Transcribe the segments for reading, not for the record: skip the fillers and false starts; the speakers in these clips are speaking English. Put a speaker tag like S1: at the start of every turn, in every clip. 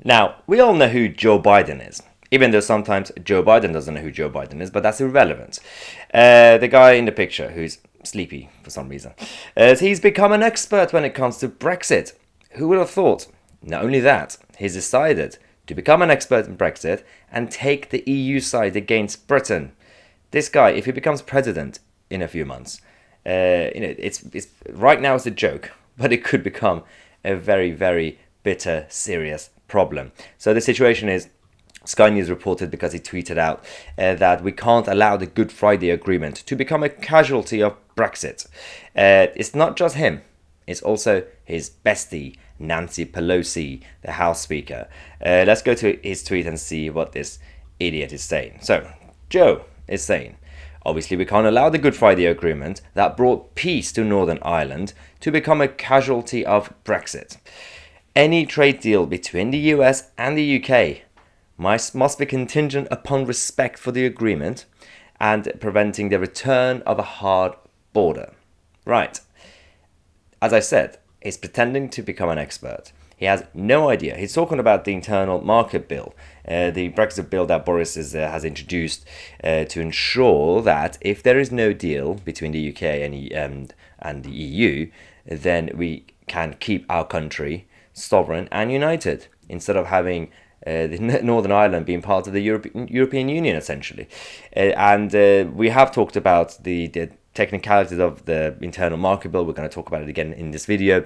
S1: Now, we all know who Joe Biden is, even though sometimes Joe Biden doesn't know who Joe Biden is, but that's irrelevant. The guy in the picture who's sleepy for some reason. He's become an expert when it comes to Brexit. Who would have thought? Not only that, he's decided to become an expert in Brexit and take the EU side against Britain. This guy, if he becomes president in a few months, it's right now it's a joke, but it could become a very, very bitter, serious problem. So the situation is, Sky News reported because he tweeted out that we can't allow the Good Friday Agreement to become a casualty of Brexit. It's not just him, it's also his bestie, Nancy Pelosi, the House Speaker. Let's go to his tweet and see what this idiot is saying. So, Joe is saying, obviously we can't allow the Good Friday Agreement that brought peace to Northern Ireland to become a casualty of Brexit. Any trade deal between the US and the UK must be contingent upon respect for the agreement and preventing the return of a hard border. Right. As I said, he's pretending to become an expert. He has no idea. He's talking about the internal market bill, the Brexit bill that Boris has introduced to ensure that if there is no deal between the UK and the EU, then we can keep our country sovereign and united instead of having Northern Ireland being part of the European Union, essentially. We have talked about the technicalities of the internal market bill. We're going to talk about it again in this video.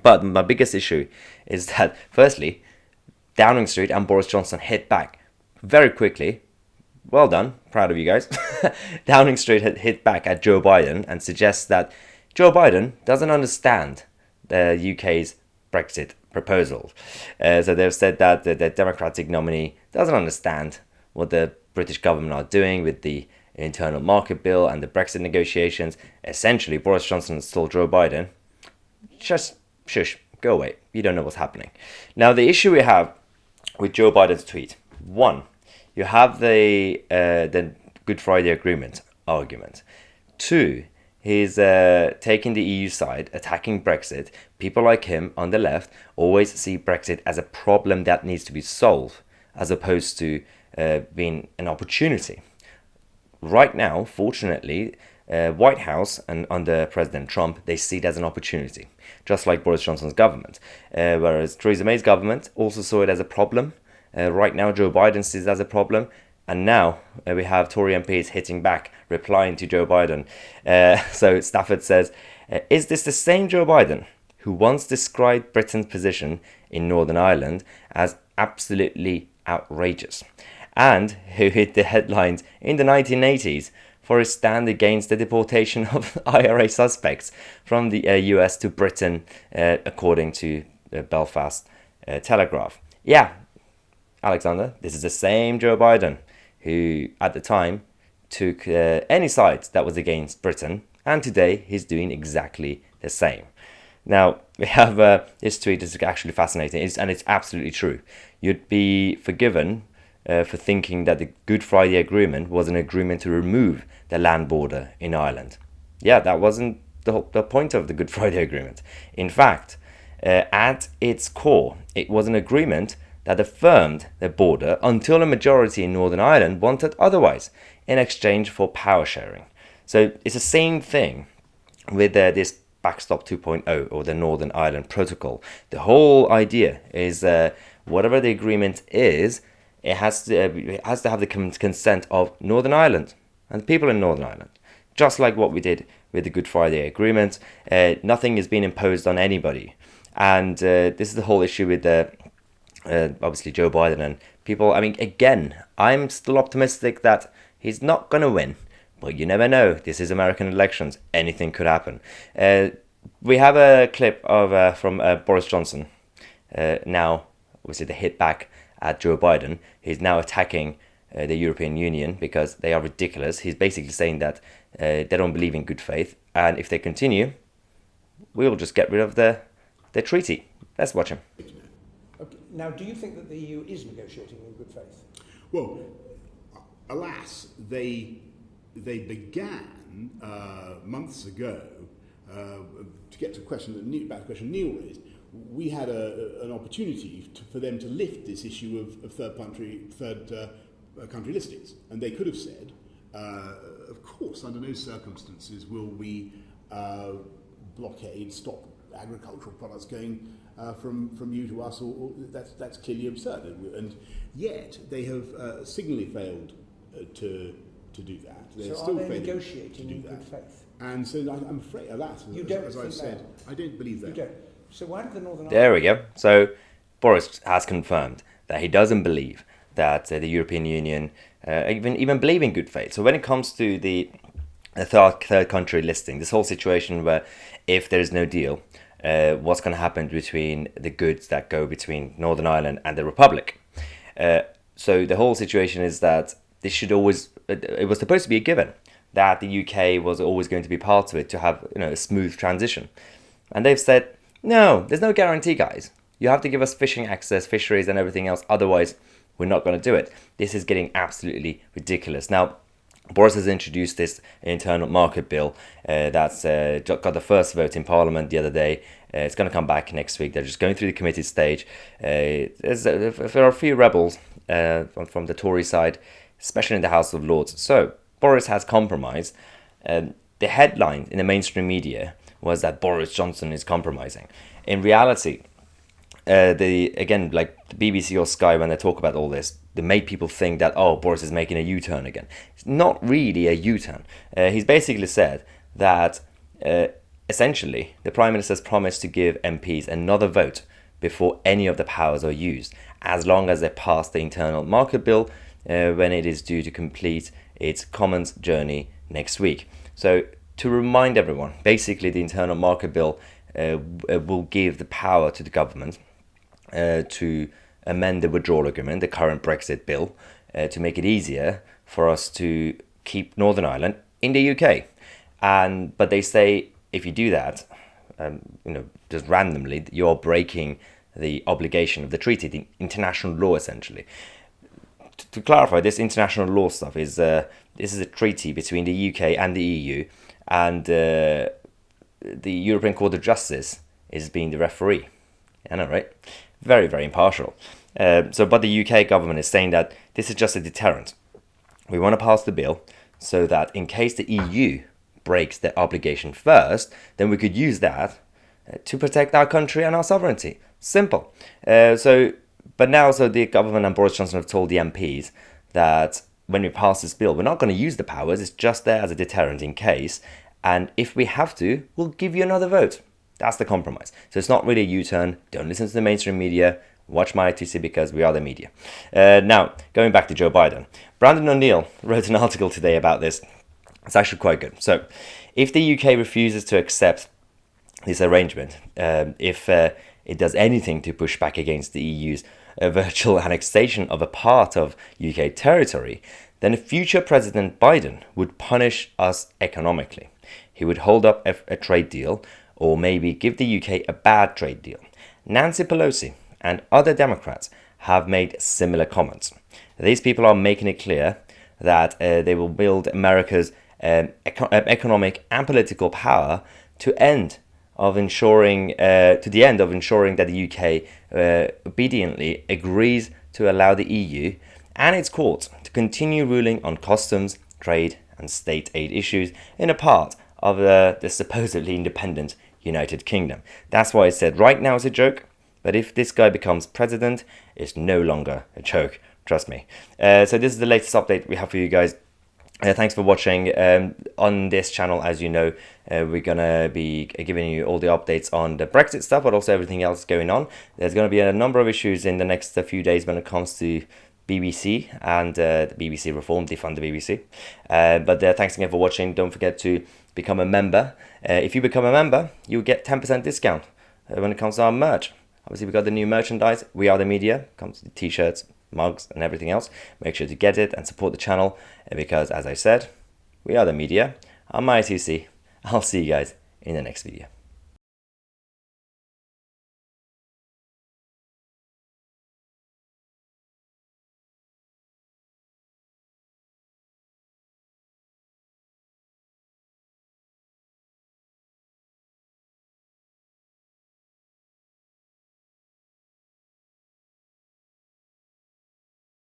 S1: But my biggest issue is that, firstly, Downing Street and Boris Johnson hit back very quickly. Well done, proud of you guys. Downing Street had hit back at Joe Biden and suggests that Joe Biden doesn't understand the UK's Brexit proposal. So they've said that the Democratic nominee doesn't understand what the British government are doing with the internal market bill and the Brexit negotiations. Essentially, Boris Johnson has told Joe Biden, just shush, go away. You don't know what's happening. Now, the issue we have with Joe Biden's tweet, one, you have the Good Friday Agreement argument. Two, he's taking the EU side, attacking Brexit. People like him on the left always see Brexit as a problem that needs to be solved, as opposed to being an opportunity. Right now, fortunately, White House and under President Trump, they see it as an opportunity, just like Boris Johnson's government. Whereas Theresa May's government also saw it as a problem. Right now, Joe Biden sees it as a problem. And now we have Tory MPs hitting back, replying to Joe Biden. So Stafford says, is this the same Joe Biden who once described Britain's position in Northern Ireland as absolutely outrageous, and who hit the headlines in the 1980s for his stand against the deportation of IRA suspects from the US to Britain, according to the Belfast Telegraph? Yeah, Alexander, this is the same Joe Biden who at the time took any side that was against Britain, and today he's doing exactly the same. Now, we have this tweet is actually fascinating, and it's absolutely true. You'd be forgiven for thinking that the Good Friday Agreement was an agreement to remove the land border in Ireland. Yeah, that wasn't the point of the Good Friday Agreement. In fact, at its core, it was an agreement that affirmed the border until a majority in Northern Ireland wanted otherwise, in exchange for power sharing. So it's the same thing with this Backstop 2.0 or the Northern Ireland Protocol. The whole idea is whatever the agreement is, it has to have the consent of Northern Ireland and the people in Northern Ireland. Just like what we did with the Good Friday Agreement, nothing is being imposed on anybody. And this is the whole issue with obviously Joe Biden and people. I mean, again, I'm still optimistic that he's not going to win. But you never know. This is American elections. Anything could happen. We have a clip of from Boris Johnson. Now, obviously, the hit back at Joe Biden. He's now attacking the European Union because they are ridiculous. He's basically saying that they don't believe in good faith. And if they continue, we'll just get rid of the treaty. Let's watch him.
S2: Okay. Now, do you think that the EU is negotiating in good faith?
S3: Well, alas, they began months ago, to get to the question that Neil raised, we had an opportunity for them to lift this issue of third country listings, and they could have said, of course, under no circumstances will we stop agricultural products going from you to us, or that's clearly absurd. And yet they have signally failed to do that. They're
S2: so
S3: still
S2: are they
S3: failing
S2: negotiating
S3: to do
S2: in
S3: that.
S2: good faith?
S3: And so I'm afraid, alas,
S2: You don't
S3: as I
S2: think
S3: said,
S2: that?
S3: I don't believe that.
S2: You don't. So why did the Northern
S1: There we go. So Boris has confirmed that he doesn't believe that the European Union even believe in good faith. So when it comes to the third country listing, this whole situation where if there is no deal, what's going to happen between the goods that go between Northern Ireland and the Republic? So the whole situation is that this should always, it was supposed to be a given that the UK was always going to be part of it to have a smooth transition. And they've said, no, there's no guarantee, guys. You have to give us fishing access, fisheries and everything else. Otherwise, we're not going to do it. This is getting absolutely ridiculous. Now, Boris has introduced this internal market bill that's got the first vote in Parliament the other day. It's going to come back next week. They're just going through the committee stage. There are a few rebels from the Tory side, especially in the House of Lords. So Boris has compromised. The headline in the mainstream media was that Boris Johnson is compromising. In reality, like the BBC or Sky, when they talk about all this, they make people think that, oh, Boris is making a U-turn again. It's not really a U-turn. He's basically said that essentially the Prime Minister's promised to give MPs another vote before any of the powers are used, as long as they pass the internal market bill when it is due to complete its Commons journey next week. So to remind everyone, basically the internal market bill will give the power to the government to amend the withdrawal agreement, the current Brexit bill, to make it easier for us to keep Northern Ireland in the UK. But they say if you do that, just randomly, you're breaking the obligation of the treaty, the international law, essentially. To clarify, this international law stuff is this is a treaty between the UK and the EU, and the European Court of Justice is being the referee. I know, right? Very, very impartial. But the UK government is saying that this is just a deterrent. We want to pass the bill so that in case the EU breaks their obligation first, then we could use that to protect our country and our sovereignty. Simple. But now the government and Boris Johnson have told the MPs that when we pass this bill, we're not going to use the powers. It's just there as a deterrent in case. And if we have to, we'll give you another vote. That's the compromise. So it's not really a U-turn. Don't listen to the mainstream media. Watch my ITC because we are the media. Now, going back to Joe Biden. Brandon O'Neill wrote an article today about this. It's actually quite good. So if the UK refuses to accept this arrangement, if it does anything to push back against the EU's virtual annexation of a part of UK territory, then future President Biden would punish us economically. He would hold up a trade deal or maybe give the UK a bad trade deal. Nancy Pelosi and other Democrats have made similar comments. These people are making it clear that they will build America's economic and political power to the end of ensuring that the UK obediently agrees to allow the EU and its courts to continue ruling on customs, trade and state aid issues in a part of the supposedly independent United Kingdom. That's why I said right now it's a joke, but if this guy becomes president, it's no longer a joke. Trust me. So this is the latest update we have for you guys. Thanks for watching. On this channel, as you know, we're going to be giving you all the updates on the Brexit stuff, but also everything else going on. There's going to be a number of issues in the next few days when it comes to BBC and the BBC reform, defund the BBC. But thanks again for watching. Don't forget to become a member. If you become a member, you'll get 10% discount when it comes to our merch. Obviously, we've got the new merchandise. We Are The Media. Comes to t-shirts, mugs and everything else. Make sure to get it and support the channel because, as I said, we are the media. I'm ITC. I'll see you guys in the next video.